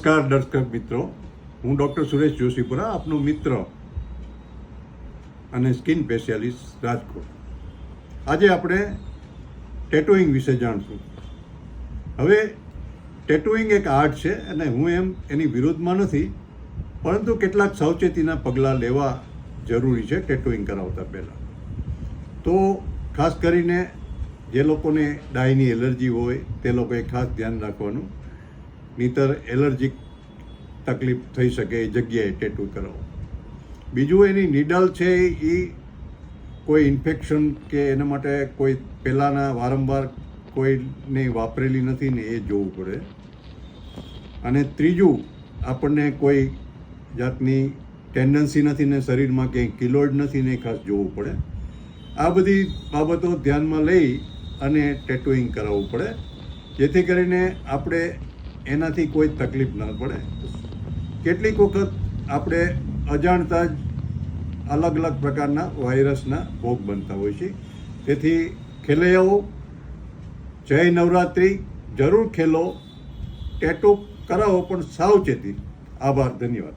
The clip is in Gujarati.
નમસ્કાર દર્શક મિત્રો, હું ડૉક્ટર સુરેશ જોશીપુરા, આપનો મિત્ર અને સ્કિન સ્પેશિયાલિસ્ટ રાજકોટ. આજે આપણે ટેટુઈંગ વિશે જાણશું. હવે ટેટુઈંગ એક આર્ટ છે અને હું એની વિરુદ્ધમાં નથી, પરંતુ કેટલાક સાવચેતીના પગલાં લેવા જરૂરી છે ટેટુઈંગ કરાવતા પહેલાં. તો ખાસ કરીને જે લોકોને ડાયની એલર્જી હોય તે લોકોએ ખાસ ધ્યાન રાખવાનું, નહીંતર એલર્જીક તકલીફ થઈ શકે એ જગ્યાએ ટેટુ કરાવો. બીજું, એની નીડલ છે એ કોઈ ઇન્ફેક્શન કે એના માટે કોઈ પહેલાંના વારંવાર કોઈને વાપરેલી નથી ને એ જોવું પડે. અને ત્રીજું, આપણને કોઈ જાતની ટેન્ડન્સી નથી ને શરીરમાં ક્યાંય કિલોઇડ નથી ને ખાસ જોવું પડે. આ બધી બાબતો ધ્યાનમાં લઈ અને ટેટુઈંગ કરાવવું પડે, જેથી કરીને આપણે એનાથી કોઈ તકલીફ ન પડે. કેટલીક વખત આપણે અજાણતા જ અલગ અલગ પ્રકારના વાયરસના ભોગ બનતા હોય છે. તેથી ખેલૈયાઓ, જય નવરાત્રિ, જરૂર ખેલો, ટેટુ કરાવો પણ સાવચેતી. આભાર, ધન્યવાદ.